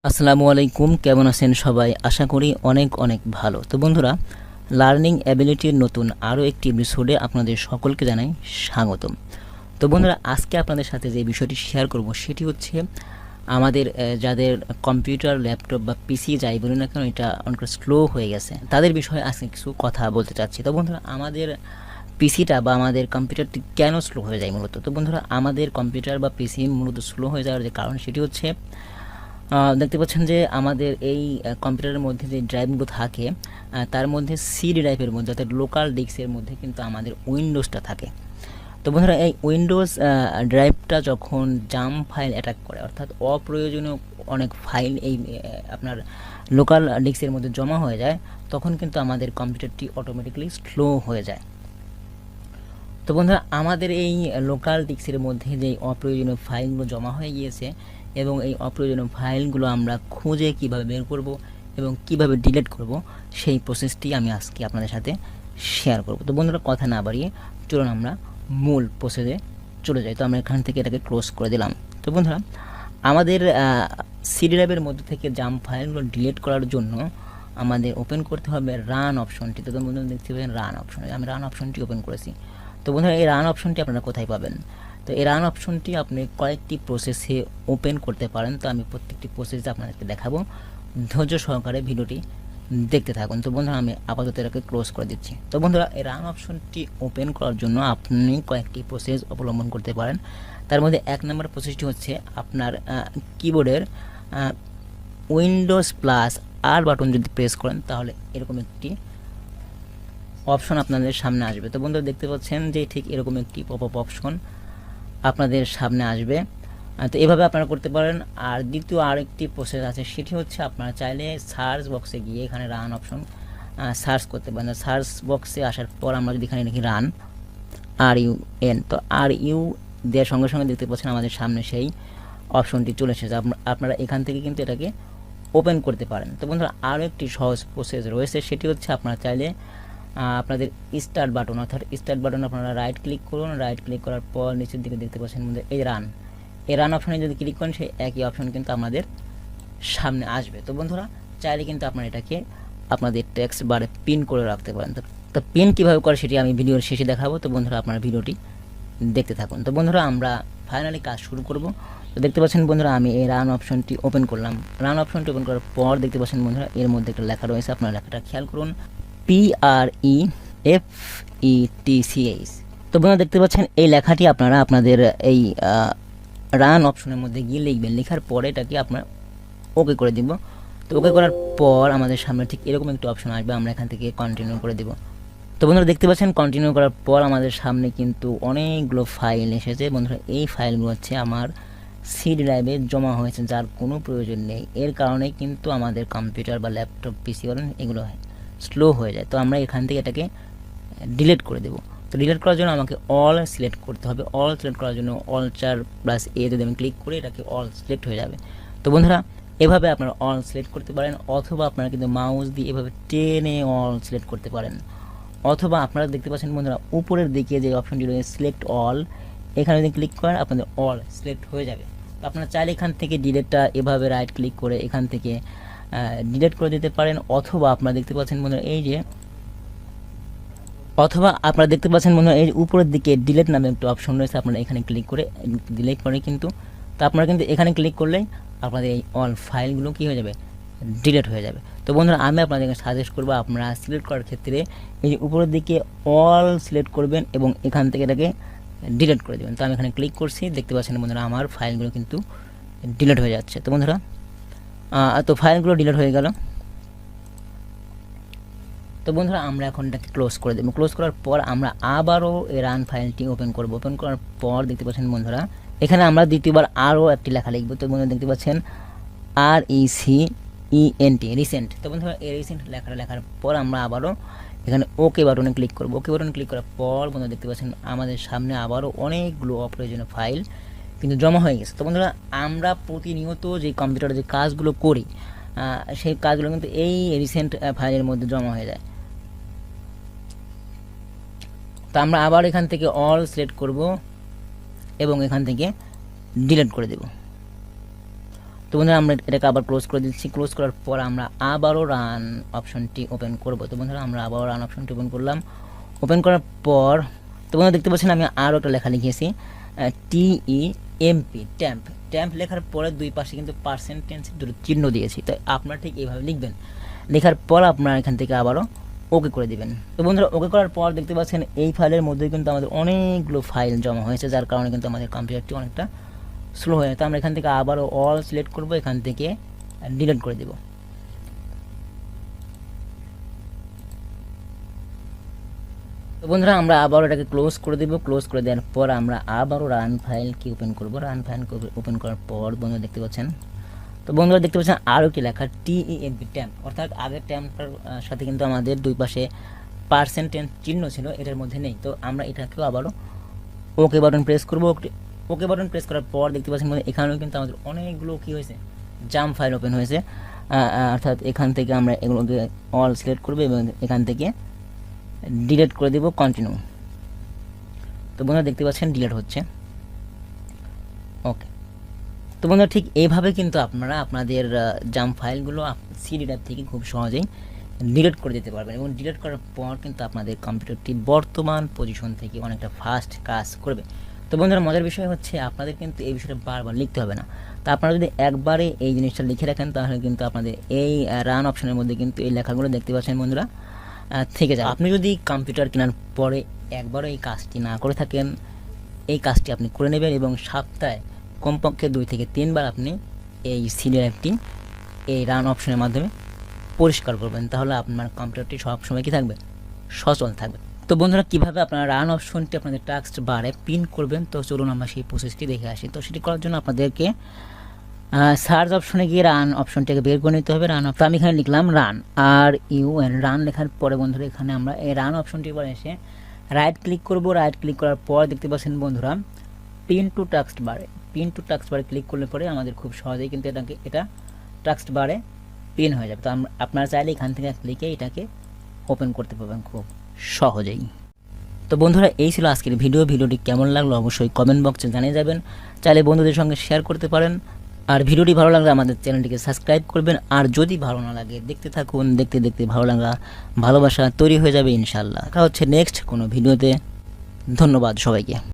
আসসালামু আলাইকুম, কেমন আছেন সবাই? আশা করি অনেক অনেক ভালো। তো বন্ধুরা, লার্নিং অ্যাবিলিটির নতুন আরও একটি এপিসোডে আপনাদের সকলকে জানাই স্বাগতম। তো বন্ধুরা, আজকে আপনাদের সাথে যে বিষয়টি শেয়ার করব সেটি হচ্ছে আমাদের যাদের কম্পিউটার, ল্যাপটপ বা পিসি যাই বলুন না কেন এটা অনেকটা স্লো হয়ে গেছে, তাদের বিষয়ে আজকে কিছু কথা বলতে চাচ্ছি। তো বন্ধুরা, আমাদের পিসিটা বা আমাদের কম্পিউটারটি কেন স্লো হয়ে যায় মূলত? তো বন্ধুরা, আমাদের কম্পিউটার বা পিসি মূলত স্লো হয়ে যাওয়ার যে কারণ সেটি হচ্ছে দেখতে পাচ্ছেন যে আমাদের এই কম্পিউটারের মধ্যে যে ড্রাইভগুলো থাকে তার মধ্যে সি ড্রাইভের মধ্যে অর্থাৎ লোকাল ডিস্কের মধ্যে কিন্তু আমাদের উইন্ডোজটা থাকে। তো বন্ধুরা, এই উইন্ডোজ ড্রাইভটা যখন জাম্প ফাইল অ্যাটাক করে অর্থাৎ অপ্রয়োজনীয় অনেক ফাইল এই আপনার লোকাল ডিস্কের মধ্যে জমা হয়ে যায়, তখন কিন্তু আমাদের কম্পিউটারটি অটোমেটিক্যালি স্লো হয়ে যায়। তো বন্ধুরা, আমাদের এই লোকাল ডিস্কের মধ্যে যে অপ্রয়োজনীয় ফাইলগুলো জমা হয়ে গিয়েছে এবং এই অপ্রয়োজনীয় ফাইলগুলো আমরা খুঁজে কিভাবে বের করব এবং কিভাবে ডিলিট করব, সেই প্রসেসটি আমি আজকে আপনাদের সাথে শেয়ার করব। তো বন্ধুরা, কথা না বাড়িয়ে চলুন আমরা মূল প্রসেসে চলে যাই। তো আমরা এখান থেকে এটাকে ক্লোজ করে দিলাম। তো বন্ধুরা, আমাদের সি ড্রাইভের মধ্যে থেকে জাম্প ফাইলগুলো ডিলিট করার জন্য আমাদের ওপেন করতে হবে রান অপশনটি। তো বন্ধুরা, দেখতে পাবেন রান অপশন, আমি রান অপশনটি ওপেন করেছি। তো বন্ধুরা, এই রান অপশনটি আপনারা কোথায় পাবেন? তো এই রান অপশনটি আপনি কয়েকটি প্রসেসে ওপেন করতে পারেন। তো আমি প্রত্যেকটি প্রসেসে আপনাদেরকে দেখাবো, ধৈর্য সহকারে ভিডিওটি দেখতে থাকুন। তো বন্ধুরা, আমি আপাতত এটাকে ক্লোজ করে দিচ্ছি। তো বন্ধুরা, এই রান অপশনটি ওপেন করার জন্য আপনি কয়েকটি প্রসেস অবলম্বন করতে পারেন। তার মধ্যে এক নম্বর প্রসেসটি হচ্ছে আপনার কিবোর্ডের উইন্ডোজ+আর বাটন যদি প্রেস করেন তাহলে এরকম একটি অপশন আপনাদের সামনে আসবে। তো বন্ধুরা, দেখতে পাচ্ছেন যে ঠিক এরকম একটি পপ আপ অপশন আপনাদের সামনে আসবে। তো এভাবে আপনারা করতে পারেন। আর দ্বিতীয় আরেকটি প্রসেস আছে, সেটি হচ্ছে আপনারা চাইলে সার্চ বক্সে গিয়ে এখানে রান অপশন সার্চ করতে পারেন। সার্চ বক্সে আসার পর আমরা যদি এখানে লিখি রান RUN, তো RU দেওয়ার সঙ্গে সঙ্গে দেখতে পাচ্ছেন আমাদের সামনে সেই অপশনটি চলে এসেছে। আপনারা এখান থেকে কিন্তু এটাকে ওপেন করতে পারেন। তো বন্ধুরা, আরও একটি সহজ প্রসেস রয়েছে, সেটি হচ্ছে আপনারা চাইলে আপনাদের স্টার্ট বাটন অর্থাৎ স্টার্ট বাটন আপনারা রাইট ক্লিক করুন। রাইট ক্লিক করার পর নিচের দিকে দেখতে পাচ্ছেন এই রান অপশনে যদি ক্লিক করেন সেই একই অপশন কিন্তু আমাদের সামনে আসবে। তো বন্ধুরা, চাইলে কিন্তু আপনারা এটাকে আপনাদের টেক্সট বারে পিন করে রাখতে পারেন। তো পিন কীভাবে করে সেটি আমি ভিডিওর শেষে দেখাবো। তো বন্ধুরা, আপনারা ভিডিওটি দেখতে থাকুন। তো বন্ধুরা, আমরা ফাইনালি কাজ শুরু করব। তো দেখতে পাচ্ছেন বন্ধুরা, আমি এই রান অপশনটি ওপেন করলাম। রান অপশনটি ওপেন করার পর দেখতে পাচ্ছেন বন্ধুরা, এর মধ্যে একটা লেখা রয়েছে, আপনারা লেখাটা খেয়াল করুন, PREFETCH। তো বন্ধুরা, দেখতে পাচ্ছেন এই লেখাটি আপনারা আপনাদের এই রান অপশনের মধ্যে গিয়ে লিখবেন। লেখার পরে এটাকে আপনারা ওকে করে দিব। তো ওকে করার পর আমাদের সামনে ঠিক এরকম একটা অপশন আসবে, আমরা এখান থেকে কন্টিনিউ করে দেব। তো বন্ধুরা, দেখতে পাচ্ছেন কন্টিনিউ করার পর আমাদের সামনে কিন্তু অনেকগুলো ফাইল এসেছে। বন্ধুরা, এই ফাইলগুলো হচ্ছে আমার সি ড্রাইভে জমা হয়েছে, যার কোনো প্রয়োজন নেই। এর কারণে কিন্তু আমাদের কম্পিউটার বা ল্যাপটপ, পিসি বলেন, এগুলো স্লো হয়ে যায়। তো আমরা এখান থেকে এটাকে ডিলিট করে দেব। তো ডিলিট করার জন্য আমাকে অল সিলেক্ট করতে হবে। অল সিলেক্ট করার জন্য alt+a যদি আমি ক্লিক করি এটাকে অল সিলেক্ট হয়ে যাবে। তো বন্ধুরা, এভাবে আপনারা অল সিলেক্ট করতে পারেন, অথবা আপনারা কিন্তু মাউস দিয়ে এভাবে টেনে অল সিলেক্ট করতে পারেন, অথবা আপনারা দেখতে পাচ্ছেন বন্ধুরা উপরের দিকে যে অপশনটি রয়েছে সিলেক্ট অল, এখানে যদি ক্লিক করেন আপনাদের অল সিলেক্ট হয়ে যাবে। তো আপনারা চাইলে এখান থেকে ডিলিটটা এভাবে রাইট ক্লিক করে এখান থেকে ডিলিট করে দিতে পারেন, অথবা আপনারা দেখতে পাচ্ছেন বন্ধুরা এই উপরের দিকে ডিলিট নামে একটা অপশন রয়েছে, আপনারা এখানে ক্লিক করে ডিলিট করে কিন্তু তো আপনারা কিন্তু এখানে ক্লিক করলেই আপনাদের এই অল ফাইলগুলো কী হয়ে যাবে, ডিলিট হয়ে যাবে। তো বন্ধুরা, আমি আপনাদেরকে সাজেস্ট করবো আপনারা সিলেক্ট করার ক্ষেত্রে এই যে উপরের দিকে অল সিলেক্ট করবেন এবং এখান থেকে এটাকে ডিলিট করে দেবেন। তো আমি এখানে ক্লিক করছি, দেখতে পাচ্ছেন বন্ধুরা আমার ফাইলগুলো কিন্তু ডিলিট হয়ে যাচ্ছে। তো বন্ধুরা, তো ফাইলগুলো ডিলিট হয়ে গেল। তো বন্ধুরা, আমরা এখন এটাকে ক্লোজ করে দেবো। ক্লোজ করার পর আমরা আবারও এই রান ফাইলটি ওপেন করব। ওপেন করার পর দেখতে পাচ্ছেন বন্ধুরা, এখানে আমরা দ্বিতীয়বার আরও একটি লেখা লিখব। তো বন্ধুরা, দেখতে পাচ্ছেন RECENT, রিসেন্ট। তো বন্ধুরা, এই রিসেন্ট লেখাটা লেখার পর আমরা আবারও এখানে ওকে বাটনে ক্লিক করব। ওকে বাটনে ক্লিক করার পর বন্ধুরা দেখতে পাচ্ছেন আমাদের সামনে আবারও অনেকগুলো অপ্রয়োজনীয় ফাইল কিন্তু জমা হয়ে গেছে। তো বন্ধুরা, আমরা প্রতিনিয়ত যে কম্পিউটারে যে কাজগুলো করি সেই কাজগুলো কিন্তু এই রিসেন্ট ফাইলের মধ্যে জমা হয়ে যায়। তো আমরা আবার এখান থেকে অল সিলেক্ট করব এবং এখান থেকে ডিলিট করে দেব। তো তো বন্ধুরা আমরা এটাকে আবার ক্লোজ করে দিচ্ছি। ক্লোজ করার পর আমরা আবারও রান অপশনটি ওপেন করব। তো বন্ধুরা আমরা আবারও রান অপশনটি ওপেন করলাম। ওপেন করার পর তো বন্ধুরা দেখতে পাচ্ছেন আমি আরও একটা লেখা লিখেছি TEMP ট্যাম্প লেখার পরে দুই পাশে কিন্তু পার্সেন্টেজ দুটো চিহ্ন দিয়েছি। তো আপনারা ঠিক এইভাবে লিখবেন। লেখার পর আপনারা এখান থেকে আবারও ওকে করে দিবেন। তো বন্ধুরা ওকে করার পর দেখতে পাচ্ছেন এই ফাইলের মধ্যে কিন্তু আমাদের অনেকগুলো ফাইল জমা হয়েছে, যার কারণে কিন্তু আমাদের কম্পিউটারটি অনেকটা স্লো হয়ে যায়। তো আমরা এখান থেকে আবারও অল সিলেক্ট করব, এখান থেকে ডিলিট করে দেব। তো বন্ধুরা আমরা আবারও এটাকে ক্লোজ করে দেব। ক্লোজ করে দেওয়ার পর আমরা আবারও রান ফাইলকে ওপেন করব। রান ফাইলকে ওপেন করার পর বন্ধুরা দেখতে পাচ্ছেন, তো বন্ধুরা দেখতে পাচ্ছেন আরও একটি লেখা TEMP ট্যাম্প, অর্থাৎ আগের ট্যাম্পটার সাথে কিন্তু আমাদের দুই পাশে পার্সেন্টেজ চিহ্ন ছিল, এটার মধ্যে নেই। তো আমরা এটাকেও আবারও ওকে বাটন প্রেস করব। ওকে বাটন প্রেস করার পর দেখতে পাচ্ছেন এখানেও কিন্তু আমাদের অনেকগুলো কী হয়েছে, জাম্প ফাইল ওপেন হয়েছে। অর্থাৎ এখান থেকে আমরা এগুলোকে অল সিলেক্ট করবো এবং এখান থেকে ডিলিট করে দেব কন্টিনিউ। তো বন্ধুরা দেখতে পাচ্ছেন ডিলিট হচ্ছে। ওকে, তো বন্ধুরা ঠিক এইভাবে কিন্তু আপনারা আপনাদের জাম্প ফাইলগুলো সিডি ড্রাইভ থেকে খুব সহজেই ডিলিট করে দিতে পারবেন এবং ডিলিট করার পর কিন্তু আপনাদের কম্পিউটারটি বর্তমান পজিশন থেকে অনেকটা ফাস্ট কাজ করবে। তো বন্ধুরা মজার বিষয় হচ্ছে আপনাদের কিন্তু এই বিষয়টা বারবার লিখতে হবে না। তা আপনারা যদি একবারে এই জিনিসটা লিখে রাখেন তাহলে কিন্তু আপনাদের এই রান অপশনের মধ্যে কিন্তু এই লেখাগুলো দেখতে পাচ্ছেন বন্ধুরা থেকে যাবে। আপনি যদি কম্পিউটার কেনার পরে একবারও এই কাজটি না করে থাকেন, এই কাজটি আপনি করে নেবেন এবং সপ্তাহে কমপক্ষে 2 থেকে 3 বার আপনি এই সিডি ড্রাইভটি এই রান অপশনের মাধ্যমে পরিষ্কার করবেন, তাহলে আপনার কম্পিউটারটি সবসময় কি থাকবে, সচল থাকবে। তো বন্ধুরা কীভাবে আপনারা রান অপশনটি আপনাদের টাস্ক বারে পিন করবেন, তো চলুন আমরা সেই প্রসেসটি দেখে আসি। তো সেটি করার জন্য আপনাদেরকে সার্চ অপশনে গিয়ে রান অপশনটাকে বের করে নিতে হবে। রান অপশন আমি এখানে লিখলাম রান, RUN, রান লেখার পরে বন্ধুরা এখানে আমরা এই রান অপশনটি পরে এসে রাইট ক্লিক করব। রাইট ক্লিক করার পর দেখতে পাচ্ছেন বন্ধুরা পিন টু টাস্ক বারে ক্লিক করলে পরে আমাদের খুব সহজেই কিন্তু এটা টাস্ক বারে পিন হয়ে যাবে। তো আপনারা চাইলে এখান থেকে ক্লিকে এটাকে ওপেন করতে পারবেন খুব সহজেই। তো বন্ধুরা এই ছিল আজকের ভিডিওটি কেমন লাগলো অবশ্যই কমেন্ট বক্সে জানিয়ে যাবেন। চাইলে বন্ধুদের সঙ্গে শেয়ার করতে পারেন। আর ভিডিওটি ভালো লাগলে আমাদের চ্যানেলটিকে সাবস্ক্রাইব করবেন। আর যদি ভালো না লাগে দেখতে থাকুন, দেখতে দেখতে ভালোবাসা তৈরি হয়ে যাবে ইনশাল্লাহ। দেখা হচ্ছে নেক্সট কোনো ভিডিওতে। ধন্যবাদ সবাইকে।